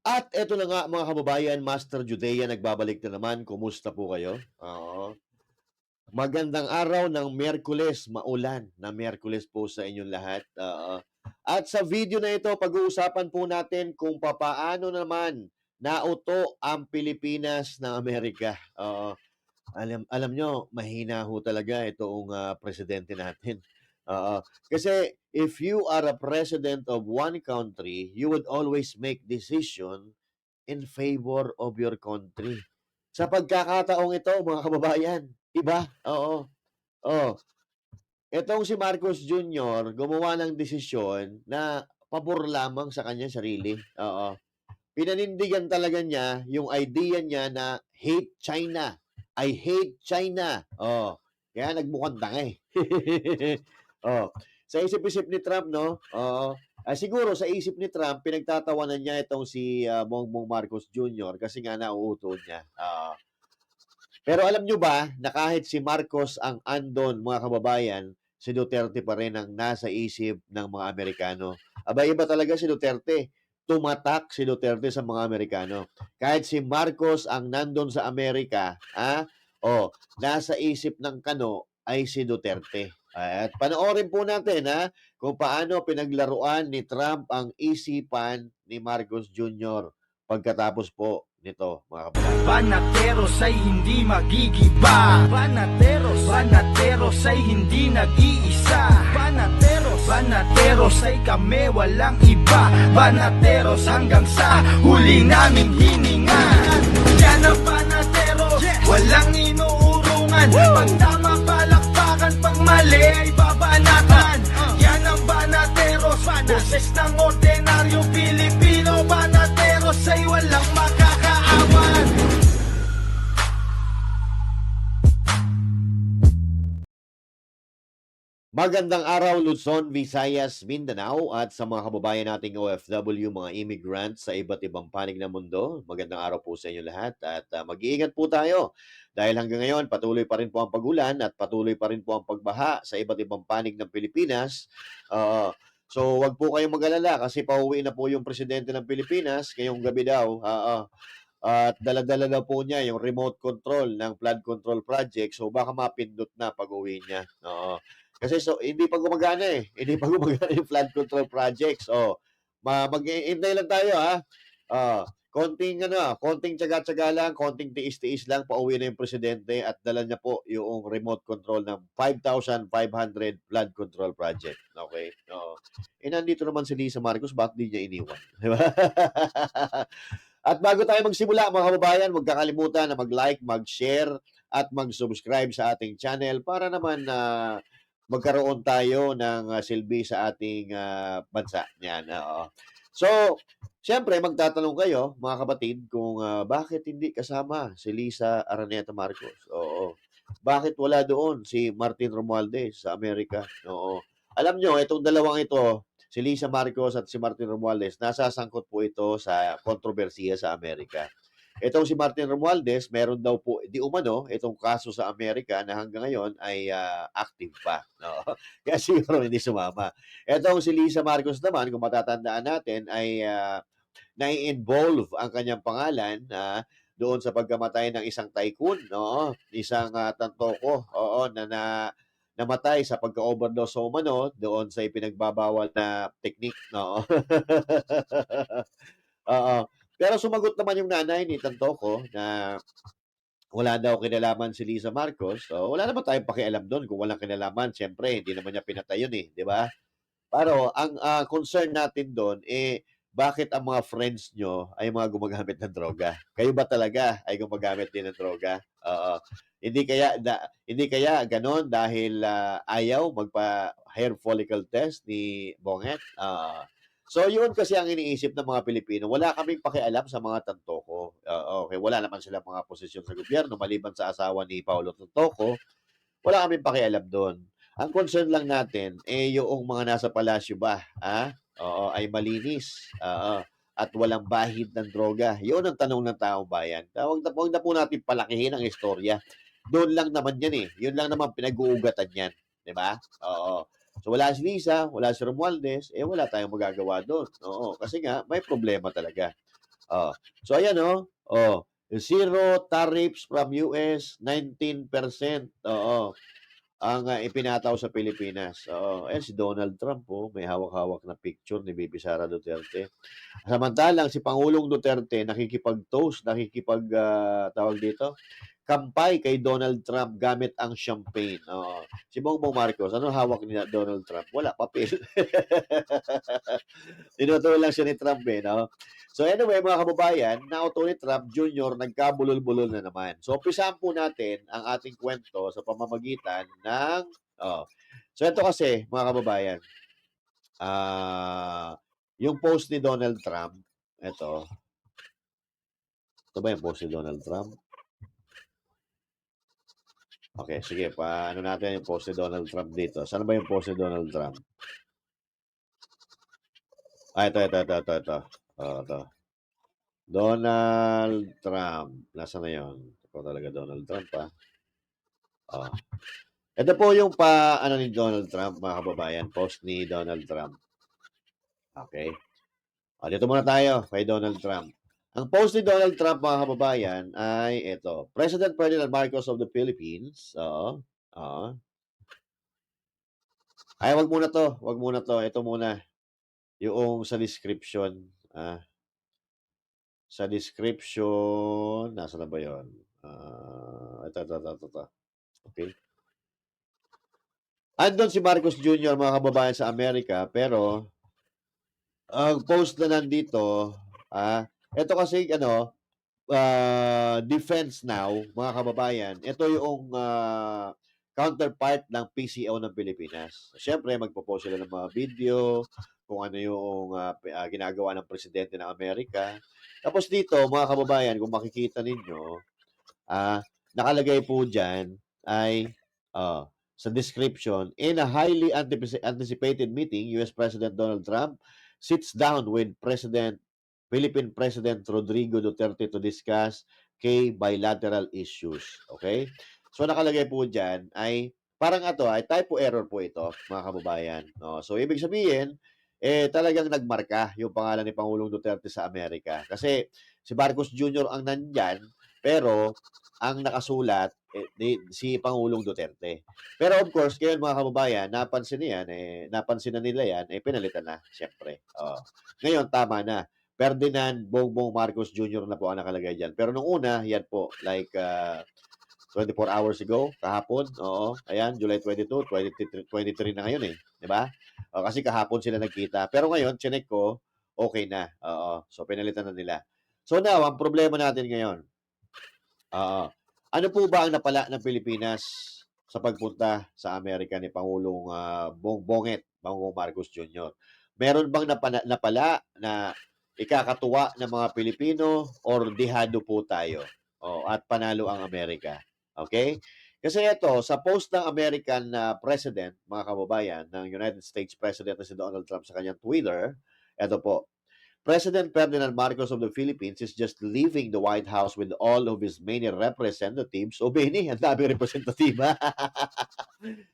At eto na nga mga kababayan, Master Judea nagbabalik na naman. Kumusta po kayo? Oo. Magandang araw ng Miyerkules, maulan na Miyerkules po sa inyong lahat. Oo. At sa video na ito, pag-uusapan po natin kung papaano naman nauto ang Pilipinas ng Amerika. Oo. Alam nyo, mahina ho talaga itong presidente natin. Oo. Kasi if you are a president of one country, you would always make decision in favor of your country. Sa pagkakataong ito, mga kababayan, iba? Oo. Oh, itong si Marcos Jr. gumawa ng desisyon na pabor lamang sa kanyang sarili. Oo. Pinanindigan talaga niya yung idea niya na hate China. I hate China. Oh, kaya nagmukhang tanga eh. oh, sa isip-isip ni Trump, no? Oo. Siguro sa isip ni Trump, pinagtatawanan niya itong si Bongbong Marcos Jr. kasi nga nauuto niya. Pero alam nyo ba na kahit si Marcos ang andon, mga kababayan, si Duterte pa rin ang nasa isip ng mga Amerikano. Aba, iba talaga si Duterte. Tumatak si Duterte sa mga Amerikano. Kahit si Marcos ang nandun sa Amerika, nasa isip ng Kano ay si Duterte. At panoorin po natin kung paano pinaglaruan ni Trump ang isipan ni Marcos Jr. pagkatapos po nito, mga kababayan. Banateros ay hindi magigiba. Banateros ay hindi nag-iisa. Banateros ay kami walang iba. Banateros hanggang sa huli naming hininga. Yan ang banateros, walang inuurungan. Pag tama palakpakan, pag mali ay babanatan. Yan ang banateros, boses ng ordinaryong Pilipino. Banateros ay walang makakaawan. Magandang araw Luzon, Visayas, Mindanao at sa mga kababayan nating OFW, mga immigrants sa iba't ibang panig ng mundo. Magandang araw po sa inyo lahat at mag-iingat po tayo dahil hanggang ngayon patuloy pa rin po ang pagulan at patuloy pa rin po ang pagbaha sa iba't ibang panig ng Pilipinas. So wag po kayong mag-alala kasi pauwi na po yung presidente ng Pilipinas ngayong gabi daw. At dala-dala na po niya yung remote control ng flood control project. So baka mapindot na pag-uwi niya. Oo. Kasi hindi pa gumagana eh. Hindi pa gumagana yung flood control projects. Mag-iintay lang tayo konting tiyaga-tiyaga lang, konting tiis-tiis lang, pauwi na yung presidente at dala niya po yung remote control ng 5,500 flood control project. Okay? Oo. Nandito naman si Lisa Marcos, bakit di niya iniwan? Di ba? At bago tayo magsimula, mga kababayan, huwag kakalimutan na mag-like, mag-share, at mag-subscribe sa ating channel para naman magkaroon tayo ng silbi sa ating bansa. Yan, oo. So, siyempre, magtatanong kayo, mga kapatid, kung bakit hindi kasama si Lisa Araneta Marcos? Oo. Bakit wala doon si Martin Romualdez sa Amerika? Oo. Alam nyo, itong dalawang ito, si Lisa Marcos at si Martin Romualdez, nasasangkot po ito sa kontrobersiya sa Amerika. Itong si Martin Romualdez, meron daw po, di umano, itong kaso sa Amerika na hanggang ngayon ay active pa. No? Kaya siguro hindi sumama. Itong si Lisa Marcos naman, kung matatandaan natin, ay nai-involve ang kanyang pangalan doon sa pagkamatay ng isang tycoon, no? Isang tantoko, namatay sa pagka-overdose o umano doon sa ipinagbabawal na technique, no? Oo. Pero sumagot naman yung nanay ni Tantoko na wala daw kinalaman si Lisa Marcos. So, wala naman tayong pakialam doon kung walang kinalaman. Siyempre, hindi naman niya pinatay yun eh, di ba? Pero ang concern natin doon bakit ang mga friends nyo ay mga gumagamit ng droga? Kayo ba talaga ay gumagamit din ng droga? Oo. Hindi kaya ganon dahil ayaw magpa hair follicle test ni Bonget? So yun kasi ang iniisip ng mga Pilipino. Wala kaming pakialam sa mga Tantoko. Okay, wala naman silang mga posisyon sa gobyerno maliban sa asawa ni Paulo Tantoko. Wala kaming pakialam doon. Ang concern lang natin, yung mga nasa palasyo ba, oo, ay malinis, oo, at walang bahid ng droga. Yun ang tanong ng taong bayan. Huwag na po natin palakihin ang istorya. Doon lang naman yan eh. Yun lang naman pinag-uugatan yan. Di ba? Oo. So wala si Lisa, wala si Romualdez, wala tayong magagawa doon. Oo, kasi nga, may problema talaga. Oh. So ayan oh, zero tariffs from US, 19%. Oo. Ang ipinataw sa Pilipinas. Oo. Ayan si Donald Trump, may hawak-hawak na picture ni Bibi Sara Duterte. Samantalang si Pangulong Duterte nakikipag-toast, tawag dito, kampay kay Donald Trump gamit ang champagne. Oo. Si Bongbong Marcos, ano hawak ni Donald Trump? Wala, papel. Tinuturo lang siya ni Trump no? So anyway, mga kababayan, nauto ni Trump Jr. nagkabulol-bulol na naman. So umpisahan po natin ang ating kwento sa pamamagitan ng So ito kasi, mga kababayan, yung post ni Donald Trump, ito ba yung post ni Donald Trump? Okay, sige, paano natin yung post ni Donald Trump dito? Saan ba yung post ni Donald Trump? Ito. Ito. Donald Trump. Nasaan na yun? Ito talaga Donald Trump, Ito po yung ano ni Donald Trump, mga kababayan. Post ni Donald Trump. Okay. Dito muna tayo kay Donald Trump. Ang post ni Donald Trump, mga kababayan, ay ito. President Ferdinand Marcos of the Philippines. Ay, wag muna to. Ito muna. Yung sa description. Sa description, nasa na ba yun? Ito. Okay. Andun si Marcos Jr., mga kababayan sa Amerika, pero ang post na nandito, ito kasi Defense Now, mga kababayan, ito yung counterpart ng PCO ng Pilipinas. Siyempre, magpo-post sila ng mga video, kung ano yung ginagawa ng presidente ng Amerika. Tapos dito, mga kababayan, kung makikita ninyo, nakalagay po dyan ay sa description, in a highly anticipated meeting, US President Donald Trump sits down with Philippine President Rodrigo Duterte to discuss key bilateral issues. Okay? So nakalagay po dyan ay parang ay typo error po ito, mga kababayan. So ibig sabihin, talagang nagmarka yung pangalan ni Pangulong Duterte sa Amerika. Kasi si Marcos Jr. ang nandyan, pero ang nakasulat si Pangulong Duterte. Pero of course, ngayon mga kababayan, napansin na nila yan, pinalitan na, siyempre. Ngayon, tama na. Ferdinand Bongbong Marcos Jr. na po ang nakalagay dyan. Pero nung una, yan po, like 24 hours ago, kahapon, ayan, July 22, 23 na ngayon di ba? Kasi kahapon sila nagkita. Pero ngayon, chinek ko, okay na. So pinalitan na nila. So now, ang problema natin ngayon, ano po ba ang napala ng Pilipinas sa pagpunta sa Amerika ni Pangulong Bongbong Marcos Jr.? Meron bang napala na ikakatuwa ng mga Pilipino or dihado po tayo? At panalo ang Amerika. Okay? Kasi ito, sa post ng American President, mga kababayan, ng United States President na si Donald Trump sa kanyang Twitter, ito po, President Ferdinand Marcos of the Philippines is just leaving the White House with all of his many representatives. O Benny, ang daming representative.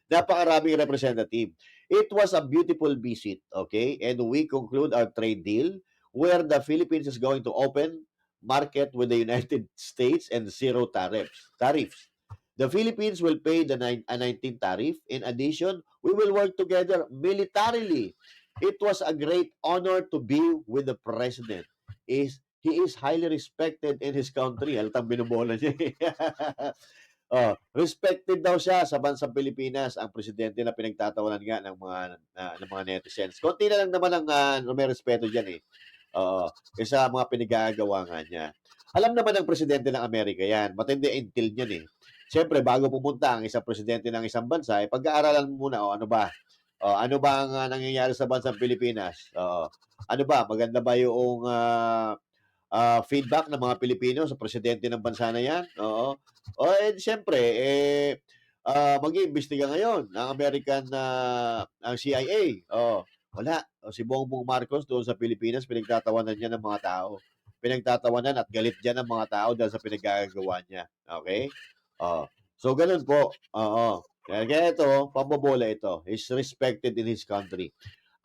Napakaraming representative. It was a beautiful visit, okay? And we conclude our trade deal where the Philippines is going to open market with the United States and zero tariffs. The Philippines will pay a 19 tariff. In addition, we will work together militarily. It was a great honor to be with the president. He is highly respected in his country. Halatang binubola niya. Respected daw siya sa bansang Pilipinas, ang presidente na pinagtatawanan nga ng mga netizens. Konti na lang naman ang may respeto diyan kaysa mga pinagagawa nga niya. Alam naman ng presidente ng Amerika yan. Matindi intel niyan Siyempre, bago pumunta ang isang presidente ng isang bansa, pag-aaralan muna, ano ba? Ano ba ang nangyayari sa bansang Pilipinas? Ano ba? Maganda ba yung feedback ng mga Pilipino sa presidente ng bansa na yan? Siyempre, mag-iimbestiga ngayon ang American, ang CIA. Wala. Si Bongbong Marcos doon sa Pilipinas, pinagtatawanan niya ng mga tao. Pinagtatawanan at galit dyan ng mga tao dahil sa pinagagawa niya. Okay? So, ganun po. Kaya ito, pambobola ito. He's respected in his country.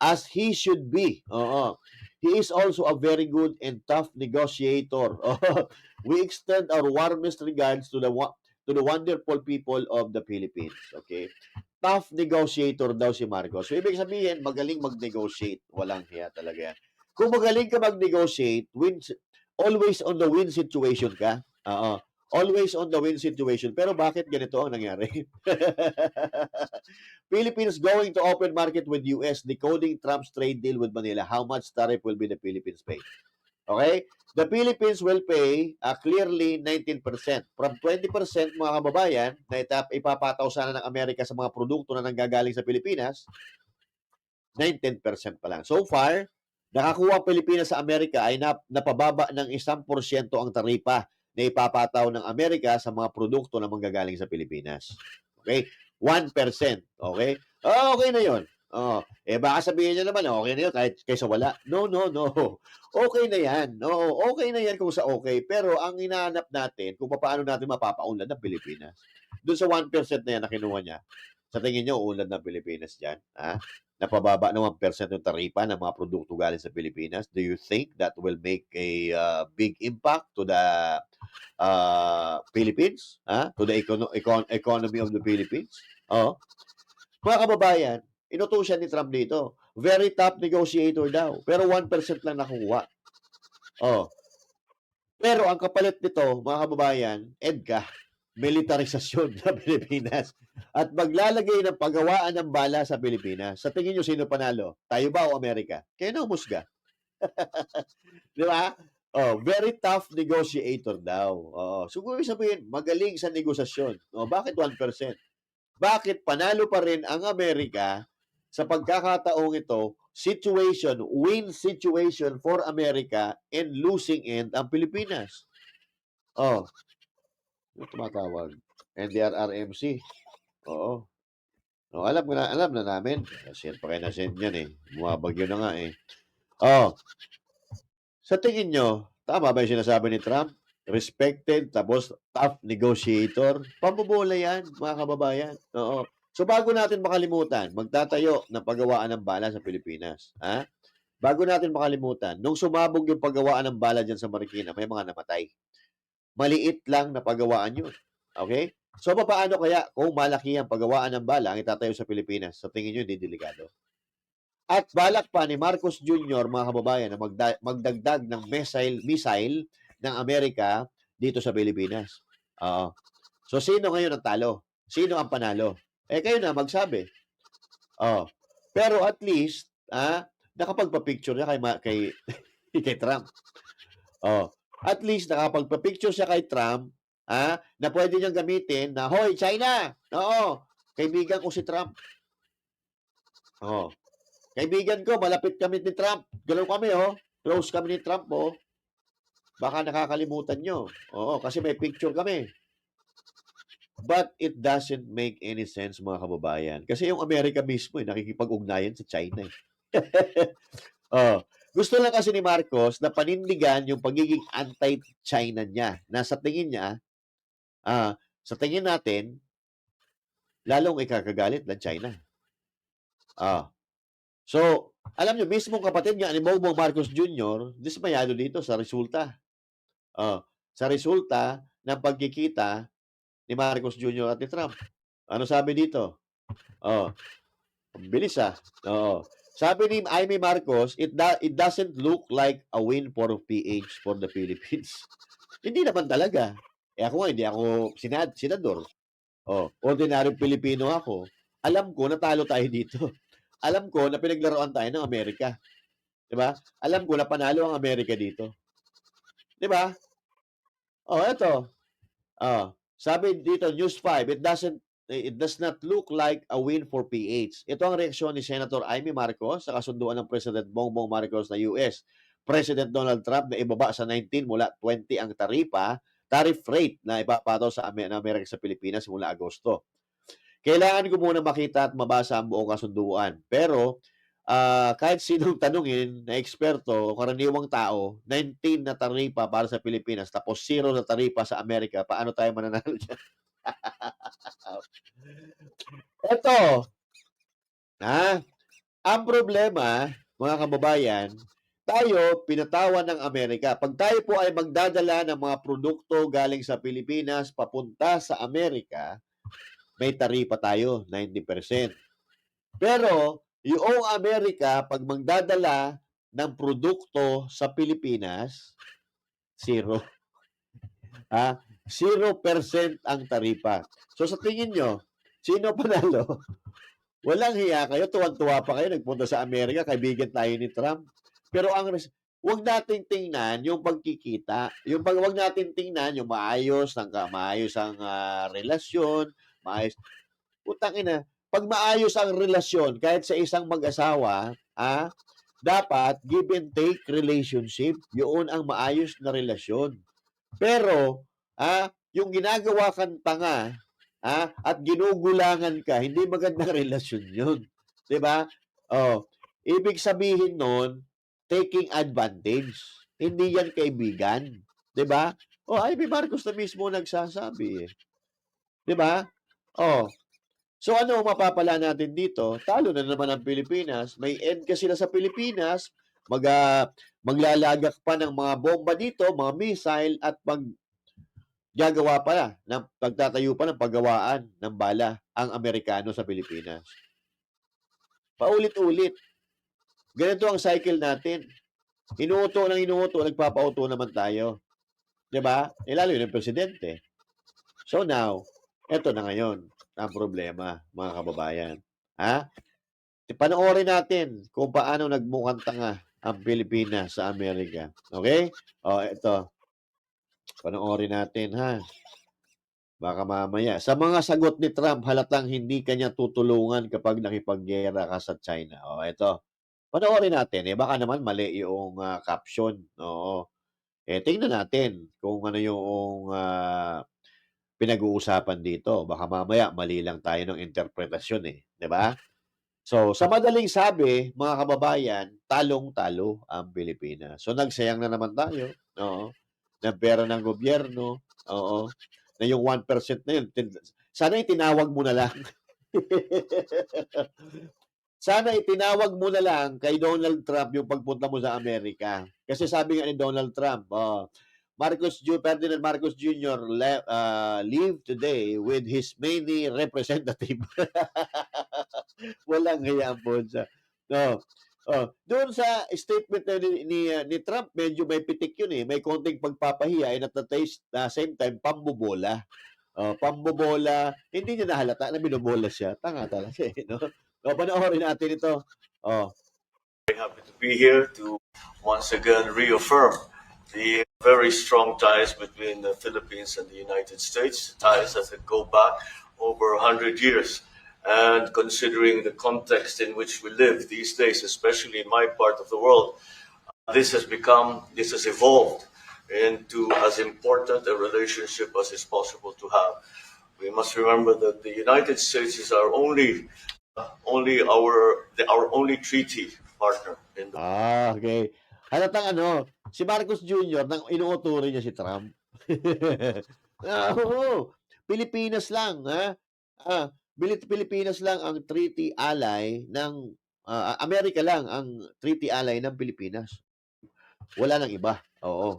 as he should be. Oo. He is also a very good and tough negotiator. We extend our warmest regards to the wonderful people of the Philippines. Okay? Tough negotiator daw si Marcos. So, ibig sabihin, magaling mag-negotiate. Walang hiya talaga yan. Kung magaling ka mag-negotiate, always on the win situation ka. Oo. Always on the win situation. Pero bakit ganito ang nangyari? Philippines going to open market with US, decoding Trump's trade deal with Manila. How much tariff will be the Philippines pay? Okay? The Philippines will pay clearly 19%. From 20% mga kababayan na ipapataw sana ng Amerika sa mga produkto na nanggagaling sa Pilipinas, 19% pa lang. So far, nakakuha ang Pilipinas sa Amerika ay napababa ng 1% ang taripa na ipapataw ng Amerika sa mga produkto na manggagaling sa Pilipinas. Okay? 1%. Okay? Oh, okay na yon. Oh, baka sabihin niya naman, okay na yun kahit kaysa wala. No, no, no. Okay na yan. No, okay na yan kung sa okay. Pero ang hinahanap natin, kung paano natin mapapaunlad ng Pilipinas. Doon sa 1% na yan na kinuha niya, sa tingin niyo, uunlad ng Pilipinas dyan? Ha? Napababa ng 1% yung taripa ng mga produkto galing sa Pilipinas. Do you think that will make a big impact to the Philippines? To the economy of the Philippines? Oh. Mga kababayan, inutusan ni Trump dito. Very top negotiator daw. Pero 1% lang nakuha. Oh. Pero ang kapalit nito, mga kababayan, EDCA, militarisasyon ng Pilipinas at maglalagay ng pagawaan ng bala sa Pilipinas. Sa tingin nyo, sino panalo? Tayo ba o Amerika? Kaya na humusga. Di ba? Oh, very tough negotiator daw. Siguro sabihin, magaling sa negosasyon. Bakit 1%? Bakit panalo pa rin ang Amerika sa pagkakataong ito, win situation for America and losing end ang Pilipinas? Yung tumatawag. NDRRMC. Oo. Alam na namin. Send pa kayo na send yan eh. Bumabagyo na nga eh. Sa tingin nyo, tama ba yung sinasabi ni Trump? Respected, tapos tough negotiator. Pambobola yan, mga kababayan. Oo. So bago natin makalimutan, magtatayo ng paggawaan ng bala sa Pilipinas. Bago natin makalimutan, nung sumabog yung paggawaan ng bala dyan sa Marikina, may mga namatay. Maliit lang na paggawaan yun. Okay? So, paano kaya kung malaki ang paggawaan ng bala ang itatayo sa Pilipinas? Sa tingin nyo, hindi delikado. At balak pa ni Marcos Jr., mga kababayan, na magdagdag ng missile ng Amerika dito sa Pilipinas. So, sino ngayon ang talo? Sino ang panalo? Kayo na magsabi. Pero at least, nakapagpa-picture niya kay Trump. At least nakapagpa-picture siya kay Trump, na pwede niyang gamitin na, hoy, China! Oo, kaibigan ko si Trump. Kaibigan ko, malapit kami ni Trump. Gano'n kami, close kami ni Trump, Baka nakakalimutan nyo. Kasi may picture kami. But it doesn't make any sense, mga kababayan. Kasi yung Amerika mismo, nakikipag-ugnayan sa China. Gusto lang kasi ni Marcos na panindigan yung pagiging anti-China niya. Na sa tingin niya, sa tingin natin, lalong ikakagalit ng China. So, alam niyo, mismong kapatid niya ni Bongbong Marcos Jr., dismayado dito sa resulta. Sa resulta ng pagkikita ni Marcos Jr. at ni Trump. Ano sabi dito? Bilis Sabi ni Amy Marcos, it doesn't look like a win for PH for the Philippines. Hindi naman talaga. Ako nga, hindi ako senador. Ordinaryong Pilipino ako. Alam ko, natalo tayo dito. Alam ko na pinaglaruan tayo ng Amerika. Diba? Alam ko na panalo ang Amerika dito. Diba? Eto. Sabi dito, News 5, it does not look like a win for PH. Ito ang reaksyon ni Senator Amy Marcos sa kasunduan ng President Bongbong Marcos na US. President Donald Trump na ibaba sa 19 mula 20 ang tariff rate na ipapataw sa Amerika sa Pilipinas mula Agosto. Kailangan ko muna makita at mabasa ang buong kasunduan. Pero kahit sinong tanungin na eksperto o karaniwang tao, 19 na taripa para sa Pilipinas tapos 0 na taripa sa Amerika, paano tayo mananalo dyan? Ito. Ang problema, mga kababayan, tayo pinatawan ng Amerika. Pag tayo po ay magdadala ng mga produkto galing sa Pilipinas papunta sa Amerika, may taripa tayo, 90%. Pero yung Amerika, pag magdadala ng produkto sa Pilipinas, zero. 0% ang taripa. So sa tingin nyo, sino panalo? Walang hiya kayo, tuwan-tuwa pa kayo, nagpunta sa Amerika, kaibigan tayo ni Trump. Pero wag nating tingnan yung pagkikita. Wag nating tingnan yung maayos ang relasyon, maayos. Putang ina, pag maayos ang relasyon kahit sa isang mag-asawa, dapat give and take relationship, yun ang maayos na relasyon. Pero, yung ginagawa kang tanga, at ginugulangan ka, hindi magandang relasyon yun. 'Di ba? Oh, ibig sabihin nun, taking advantage. Hindi yan kaibigan. 'Di ba? Oh, Ivy Marcos na mismo nagsasabi eh. 'Di ba? Oh, so ano ang mapapala natin dito? Talo na naman ang Pilipinas. May end kasi sila sa Pilipinas. Maglalagak pa ng mga bomba dito, mga missile, at gagawa pa pagtatayo pa ng paggawaan ng bala ang Amerikano sa Pilipinas. Paulit-ulit. Ganito ang cycle natin. Inuuto ng inuuto, nagpapauto naman tayo. 'Di ba? Lalo yung presidente. So now, eto na ngayon ang problema, mga kababayan. Panoorin natin kung paano nagmukhang tanga ang Pilipinas sa Amerika. Okay? Ito. Panoorin natin, ha? Baka mamaya. Sa mga sagot ni Trump, halatang hindi kanya tutulungan kapag nakipaggera ka sa China. Ito. Panoorin natin. Baka naman mali yung caption. Oo. Tingnan natin kung ano yung pinag-uusapan dito. Baka mamaya mali lang tayo ng interpretasyon eh. 'Di ba? So, sa madaling sabi, mga kababayan, talong-talo ang Pilipinas. So, nagsayang na naman tayo. Oo. Ng pera ng gobyerno. Oo. Na yung 1% na yun. Sana itinawag mo na lang. Sana itinawag mo na lang kay Donald Trump yung pagpunta mo sa Amerika. Kasi sabi nga ni Donald Trump, Ferdinand Marcos Jr. Leave today with his many representative. Walang hiya po siya. No. Doon sa statement ni Trump, medyo may pitik yun eh. May konting pagpapahiya and at the same time, pambobola. Pambobola. Hindi niya nahalata na binobola siya. Tanga talaga eh. No? Panoorin natin ito. Very happy to be here to once again reaffirm the very strong ties between the Philippines and the United States, ties that go back over 100 years. And considering the context in which we live these days, especially in my part of the world, this has evolved into as important a relationship as is possible to have. We must remember that the United States is our only treaty partner in the Okay. Halatang si Marcos Jr. nang inuuturin niya si Trump. Oo. Pilipinas lang, Pilipinas lang ang treaty ally ng Amerika lang ang treaty ally ng Pilipinas. Wala nang iba. Oo.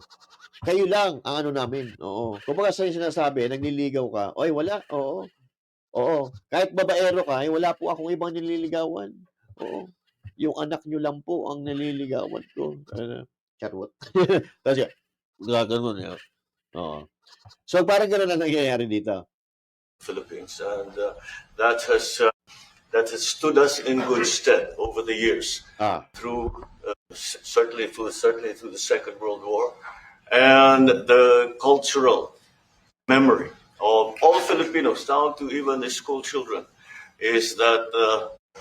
Kayo lang ang ano namin. Oo. Kumbaga sa sinasabi, nagliligaw ka. Oy, wala. Oo. Oo. Kahit babaero ka, wala po akong ibang nililigawan. Oo. Yung anak nyo lang po ang nililigawan ko. Charot. Kasi, gano'n yun. Oo. So, parang gano'n ang nangyayari dito. Philippines, and that has stood us in good stead over the years, through certainly through the Second World War, and the cultural memory of all Filipinos, down to even the school children, is that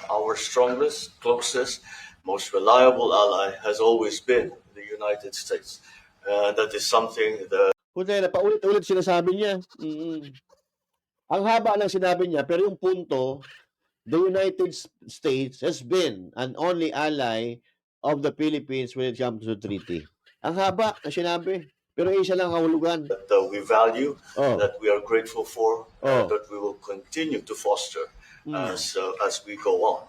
our strongest, closest, most reliable ally has always been the United States. That is something that Paulit-ulit sinasabi niya. Ang haba ng sinabi niya, pero yung punto, the United States has been an only ally of the Philippines when it comes to treaty. Ang haba na sinabi, pero isa lang ang hulugan. That we value, that we are grateful for, that we will continue to foster as we go on.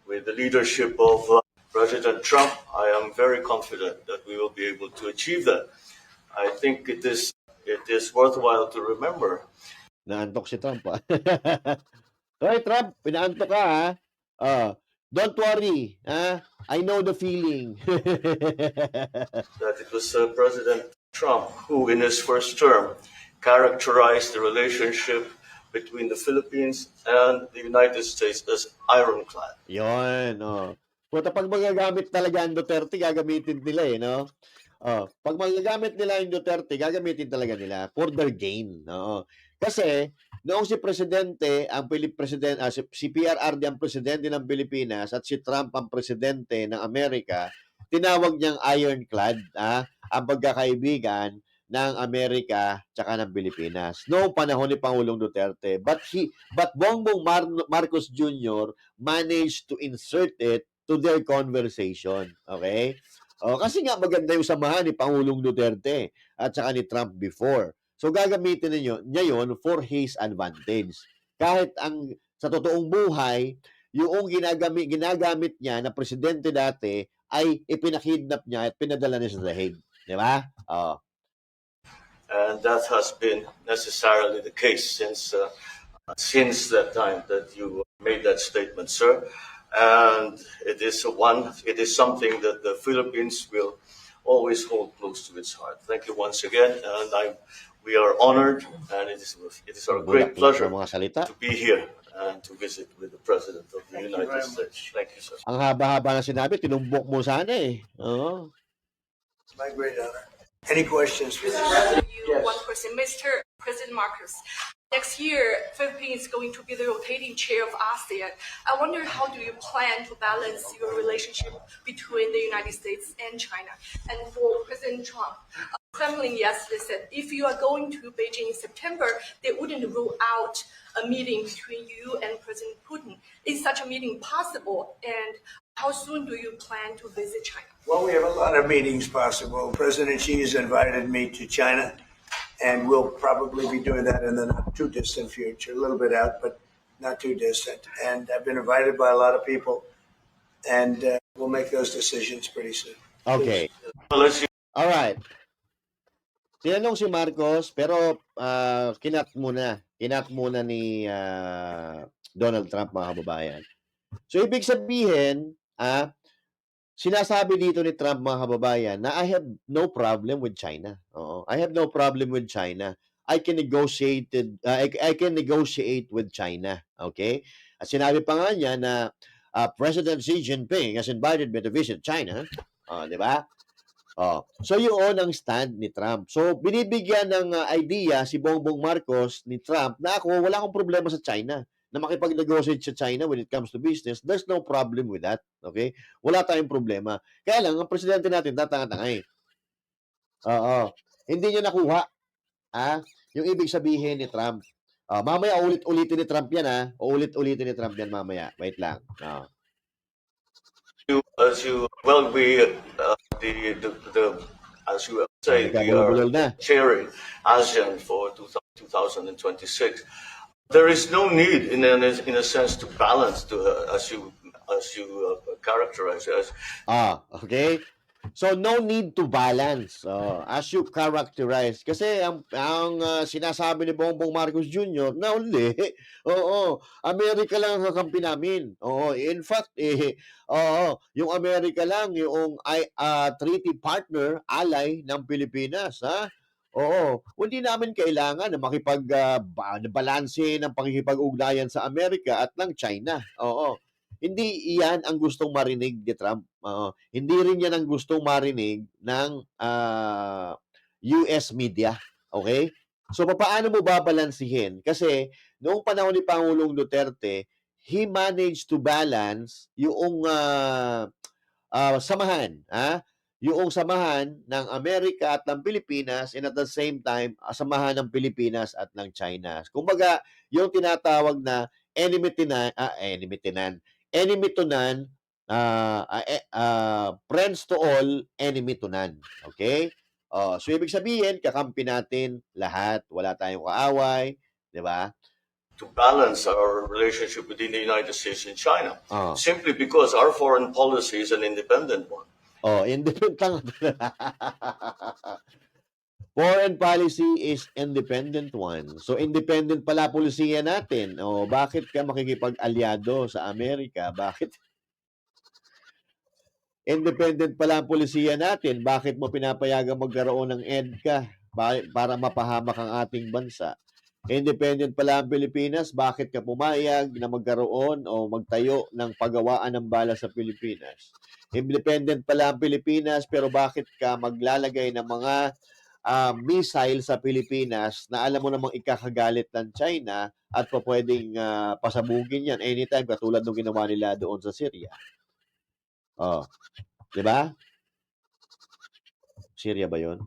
with the leadership of President Trump, I am very confident that we will be able to achieve that. I think it is worthwhile to remember. Naantok si Trump, ah. Hoy, Trump, pinaantok ka, ha? Don't worry, ha? I know the feeling. That it was President Trump who, in his first term, characterized the relationship between the Philippines and the United States as ironclad. Yun, oh. Puta, pag magagamit talaga ang Duterte, gagamitin nila, eh, no? Pag magagamit nila yung Duterte, gagamitin talaga nila for their gain. Oo. Kasi, noong si Presidente, si PRRD ang Presidente ng Pilipinas at si Trump ang Presidente ng Amerika, tinawag niyang ironclad ang pagkakaibigan ng Amerika tsaka ng Pilipinas noong panahon ni Pangulong Duterte. But Bongbong Marcos Jr. managed to insert it to their conversation. Okay? Kasi nga maganda yung samahan ni Pangulong Duterte at saka ni Trump before. So gagamitin niya yon for his advantage. Kahit sa totoong buhay, yung ginagamit niya na presidente dati ay ipinakidnap niya at pinadala niya sa Hague. Di ba? And that has been necessarily the case since that time that you made that statement, sir. And it is something that the Philippines will always hold close to its heart. Thank you once again, and we are honored, and it is our great pleasure to be here and to visit with the President of the United States. Thank you, sir. Ang haba-haba na sinabi, tinumbok mo sana eh. Oo. My great honor. Any questions? One question, Mr. President Marcos. Next year, Philippines is going to be the rotating chair of ASEAN. I wonder how do you plan to balance your relationship between the United States and China? And for President Trump, Kremlin yesterday said if you are going to Beijing in September, they wouldn't rule out a meeting between you and President Putin. Is such a meeting possible? And how soon do you plan to visit China? Well, we have a lot of meetings possible. President Xi has invited me to China, and we'll probably be doing that in the not too distant future, a little bit out, but not too distant. And I've been invited by a lot of people, and we'll make those decisions pretty soon. Okay. Well, as you Alright. Tinanong si Marcos, pero kinat muna ni Donald Trump, mga kababayan. So, ibig sabihin, sinasabi dito ni Trump, mga kababayan, na I have no problem with China. Oo. I have no problem with China. I can negotiate with China. Okay? At sinabi pa nga niya na President Xi Jinping has invited me to visit China. Di ba? So yun ang stand ni Trump. So binibigyan ng idea si Bongbong Marcos ni Trump na wala akong problema sa China na makipag-negotiate sa China when it comes to business. There's no problem with that. Okay? Wala tayong problema. Kaya lang, ang presidente natin tatanga-tanga eh. Oo. Hindi niya nakuha yung ibig sabihin ni Trump. Mamaya ulit-ulitin ni Trump yan Ulit-ulitin ni Trump yan mamaya. Wait lang. as you say, we are chairing ASEAN for 2026. There is no need, in a sense, to balance, as you characterize as. Okay. So no need to balance as you characterize. Kasi ang sinasabi ni Bongbong Marcos Jr. na uli, Amerika lang ang kakampi namin. In fact, yung Amerika lang yung treaty partner, ally ng Pilipinas, hindi namin kailangan na balanse ng pakikipag-ugnayan sa Amerika at ng China. Hindi iyan ang gustong marinig ni Trump. Hindi rin yan ang gustong marinig ng US media. Okay? So, paano mo babalansihin? Kasi, noong panahon ni Pangulong Duterte, he managed to balance yung samahan. Yung samahan ng Amerika at ng Pilipinas and at the same time, samahan ng Pilipinas at ng China. Kumbaga, yung tinatawag na enemy to none, friends to all, enemy to none. Okay? So, ibig sabihin, kakampi natin lahat. Wala tayong kaaway. Di ba? to balance our relationship within the United States and China, Ah. simply because our foreign policy is an independent one. Oh, independent. Foreign policy is independent one. So, independent pala pulisiya natin. O, bakit ka makikipag-alyado sa Amerika? Bakit? Independent pala ang pulisiya natin. Bakit mo pinapayagang magkaroon ng EDCA para mapahamak ang ating bansa? Independent pala ang Pilipinas. Bakit ka pumayag na magkaroon o magtayo ng pagawaan ng bala sa Pilipinas? Independent pala ang Pilipinas, pero bakit ka maglalagay ng mga missile sa Pilipinas na alam mo namang ikakagalit ng China at pwedeng pasabugin yan anytime, katulad ng ginawa nila doon sa Syria. Oh, di ba? Syria ba yon?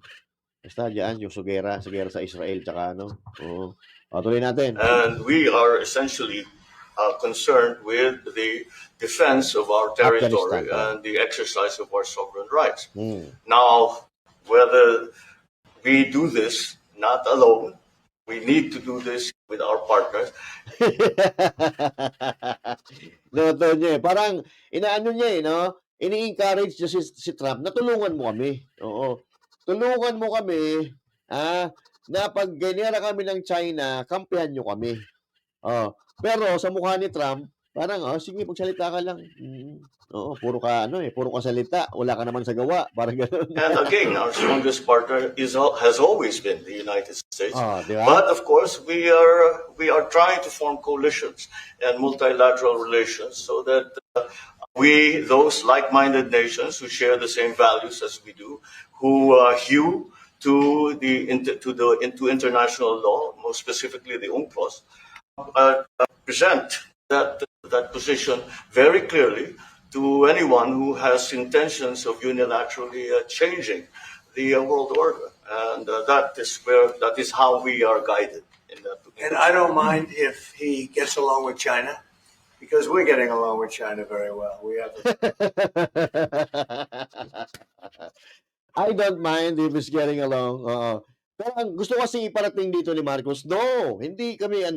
Basta diyan yung sugera sa Israel tsaka ano. Oo. Tuloy natin. And we are essentially concerned with the defense of our territory Afghanistan, and the exercise of our sovereign rights. Hmm. Now, whether we do this not alone, we need to do this with our partners. No, Tonyo, parang inaano niya no? Ini-encourage niya si Trump na tulungan mo kami. Oo. Tulungan mo kami na pag ganyan kami ng China, kampihan nyo kami. Pero sa mukha ni Trump, parang sige, magsalita ka lang. Oo, puro ka salita, wala ka naman sa gawa, parang gano'n. And again, our strongest partner has always been the United States. Diba? But of course, we are trying to form coalitions and multilateral relations so that those like-minded nations who share the same values as we do, who hew to international law, most specifically the UNCLOS, present that position very clearly to anyone who has intentions of unilaterally changing the world order, and that is how we are guided in that. And I don't mind if he gets along with China, because we're getting along with China very well. We have. I don't mind if he's getting along. Pero ang gusto kasi iparating dito ni Marcos, no, hindi kami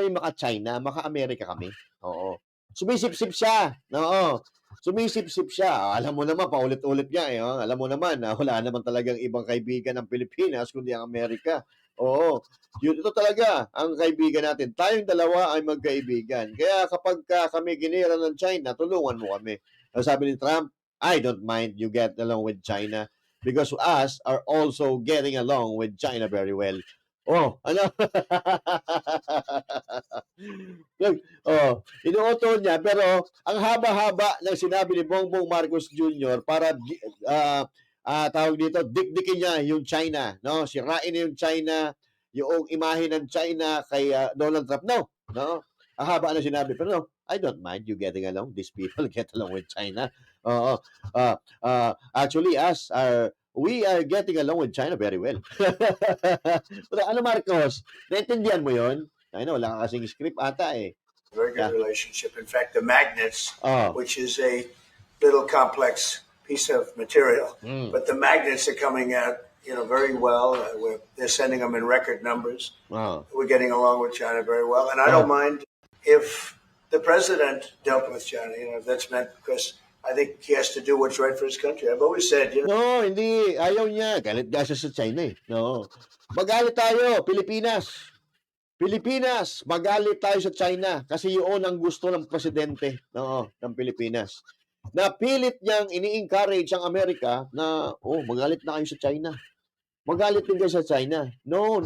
maka-China, maka-Amerika kami. Oo. Sumisip-sip siya. Oo. Sumisip-sip siya. Alam mo naman, paulit-ulit niya eh. Alam mo naman na wala naman talagang ibang kaibigan ng Pilipinas kundi ang Amerika. Oo. Ito talaga ang kaibigan natin. Tayong dalawa ay magkaibigan. Kaya kapag kami ginira ng China, tulungan mo kami. Sabi ni Trump, I don't mind you get along with China because us are also getting along with China very well. Oh, ano? Inuuto niya, pero ang haba-haba ng sinabi ni Bongbong Marcos Jr. para tawag dito, dikdikin niya yung China, no? Sirain niya yung China, yung imahe ng China kay Donald Trump. No. Ang haba na sinabi, pero no, I don't mind you getting along. These people get along with China. Actually, we are getting along with China very well. Ano, Marcos? Naintindihan mo yun? I know, wala ka kasing script ata eh. Very good relationship. In fact, the magnets, Oh. which is a little complex piece of material, but the magnets are coming out, very well. They're sending them in record numbers. Oh. We're getting along with China very well, and I don't mind if the president dealt with China. That's meant because I think he has to do what's right for his country. I've always said, No, hindi. Ayaw niya. Galit nga siya sa China eh. No. Magalit tayo, Pilipinas. Pilipinas, magalit tayo sa China kasi yun ang gusto ng presidente ng Pilipinas. Napilit niyang ini-encourage ang Amerika na, magalit na kayo sa China. Magalit din kayo sa China. No.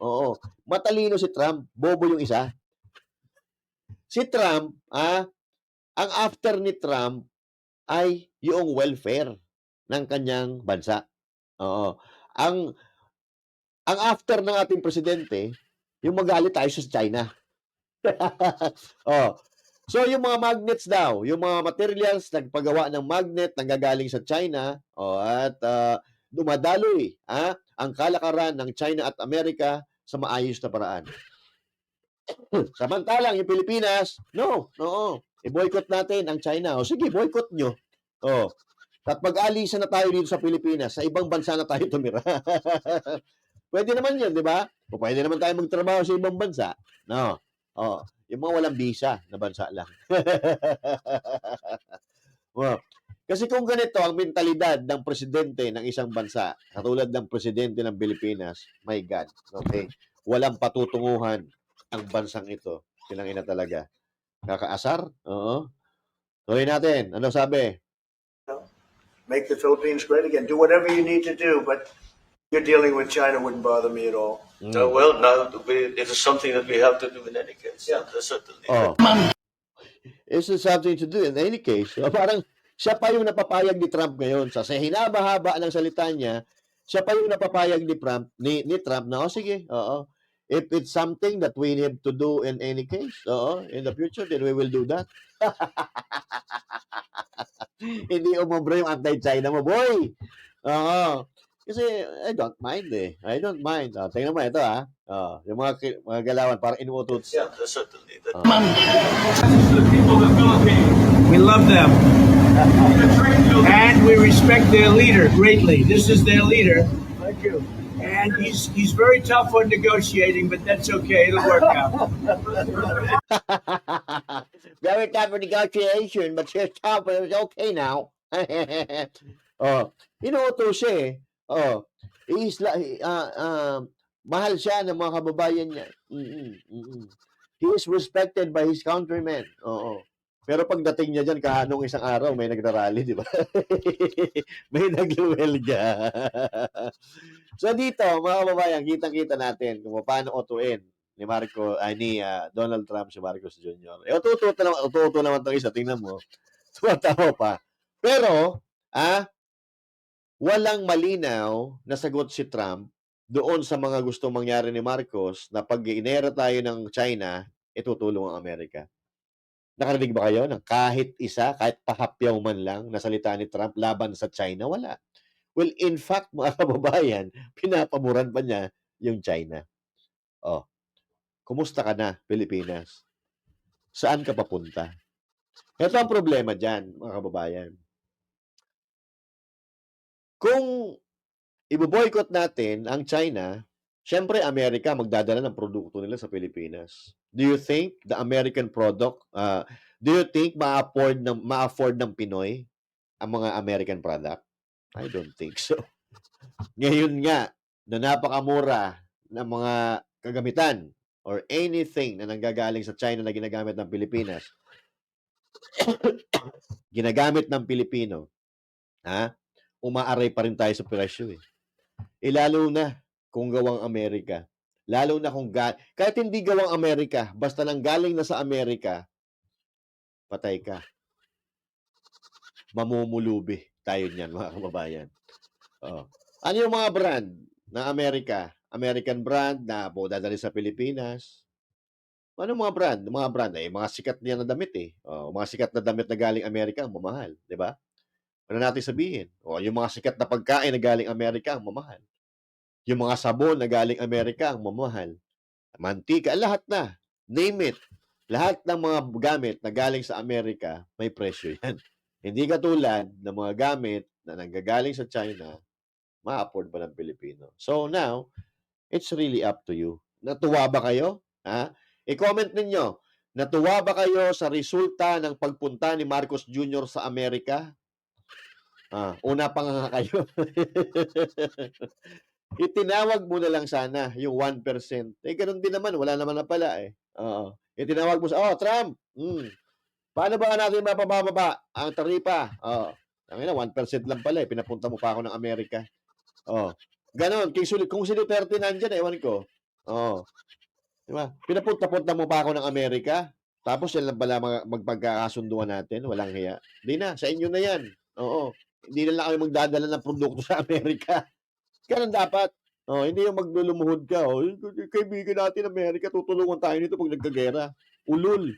Oo. Matalino si Trump. Bobo yung isa. Si Trump, ang after ni Trump ay yung welfare ng kanyang bansa. Oo. Ang after ng ating presidente, yung magalit tayo sa China. So yung mga magnets daw, yung mga materials nagpagawa ng magnet nanggagaling sa China, at dumadaloy ang kalakaran ng China at Amerika sa maayos na paraan. Samantalang yung Pilipinas, no. I-boycott natin ang China. Sige, boycott nyo. At mag-alisan na tayo dito sa Pilipinas. Sa ibang bansa na tayo tumira. Pwede naman 'yun, 'di ba? O pwede naman tayo magtrabaho sa ibang bansa, no? Oo, yung mga walang visa na bansa lang. Oh, kasi kung ganito ang mentalidad ng presidente ng isang bansa, katulad ng presidente ng Pilipinas, my God, okay? Walang patutunguhan ang bansang ito. Kinangina talaga. Kakaasar? Oo. Tuloy natin. Ano sabi? Make the Philippines great again. Do whatever you need to do, but you're dealing with China wouldn't bother me at all. Well, now it is something that we have to do in any case. Yeah, certainly. Oh. It's something to do in any case. Parang siya pa yung napapayag ni Trump ngayon. Sa hinaba-haba ng salita niya, siya pa yung napapayag ni Trump na, sige, oo. If it's something that we need to do in any case, oo, in the future, then we will do that. Hindi umubra yung anti-China mo, boy. Oo. Kasi I don't mind eh. I don't mind. Tingnan mo ito yung mga galawan parang inuutot. Yeah, certainly. We love them. And we respect their leader greatly. This is their leader. Thank you. And he's very tough on negotiating, but that's okay. It'll work out. Very tough for negotiation, but she's tough, but it's okay now. Inuuto siya eh. Mahal siya ng mga kababayan niya. He is respected by his countrymen. Oo. Pero pagdating niya dyan, kaanong isang araw, may nagrarally, di ba? May nagluwelga. So dito, mga kababayan, kitang-kita natin kung paano utuin ni Donald Trump si Marcos Jr. Ututo naman itong isa, tingnan mo. Tumatawa pa. Pero, walang malinaw na sagot si Trump doon sa mga gusto mangyari ni Marcos na pag inera tayo ng China, itutulong ang Amerika. Nakarinig ba kayo ng kahit isa, kahit pahapyaw man lang na salita ni Trump laban sa China? Wala. Well, in fact, mga kababayan, pinapaboran pa niya yung China. Kumusta ka na, Pilipinas? Saan ka papunta? Ito ang problema dyan, mga kababayan. Kung ibo-boycott natin ang China, syempre Amerika magdadala ng produkto nila sa Pilipinas. Do you think the American product, do you think ma-afford ng Pinoy ang mga American product? I don't think so. Ngayon nga, na napakamura ng mga kagamitan or anything na nanggagaling sa China na ginagamit ng Pilipinas, ginagamit ng Pilipino, umaaray pa rin tayo sa presyo eh. Lalo na kung gawang Amerika. Lalo na kung kahit hindi gawang Amerika, basta lang galing na sa Amerika, patay ka. Mamumulubi tayo niyan, mga kababayan. Ano yung mga brand ng Amerika? American brand na dadali sa Pilipinas. Ano mga brand? Mga brand mga sikat niya na damit eh. Mga sikat na damit na galing Amerika, ang mamahal, 'di ba? Ano natin sabihin? Yung mga sikat na pagkain na galing Amerika, ang mamahal. Yung mga sabon na galing Amerika, ang mamahal. Mantika, lahat na. Name it. Lahat ng mga gamit na galing sa Amerika, may presyo yan. Hindi katulad ng mga gamit na nanggagaling sa China, ma-afford ba ng Pilipino? So now, it's really up to you. Natuwa ba kayo? I-comment ninyo. Natuwa ba kayo sa resulta ng pagpunta ni Marcos Jr. sa Amerika? Una pa nga kayo. Itinawag mo na lang sana yung 1%. Ganun din naman. Wala naman na pala eh. Itinawag mo Trump, paano ba natin mapababa ang taripa? 1% lang pala eh. Pinapunta mo pa ako ng Amerika. Ganon. Kung si Duterte nandyan, ewan ko. Diba? Pinapunta-punta mo pa ako ng Amerika. Tapos yan lang pala magpagkakasunduan natin. Walang hiya. Hindi na. Sa inyo na yan. Hindi na lang kami magdadala ng produkto sa Amerika. Ganun dapat. Hindi yung maglulumuhod ka. Kaibigan natin Amerika, tutulungan tayo nito pag nagkagera. Ulul.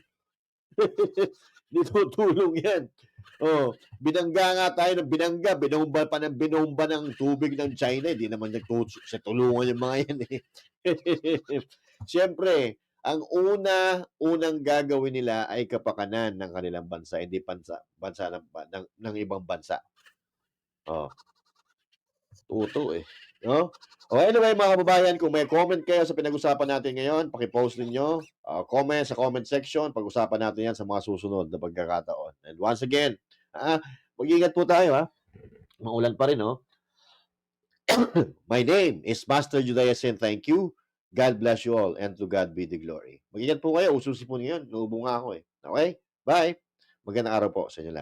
Hindi tutulong yan. Binangga nga tayo ng binangga. Binomba pa ng binomba ng tubig ng China. Hindi naman sa tulungan yung mga yan eh. Siyempre, ang unang gagawin nila ay kapakanan ng kanilang bansa, hindi bansa ng ibang bansa. Tuto eh. No? O anyway, mga kababayan, kung may comment kayo sa pinag-usapan natin ngayon, paki-post ninyo, comment sa comment section, pag-usapan natin yan sa mga susunod na pagkakataon. And once again, mag-ingat po tayo, ha? Maulan pa rin, no? My name is Master Judayasin. Thank you. God bless you all and to God be the glory. Mag-ingat po kayo. Ususi po niyo yun. Naubo nga ako eh. Okay? Bye. Magandang araw po sa inyo lahat.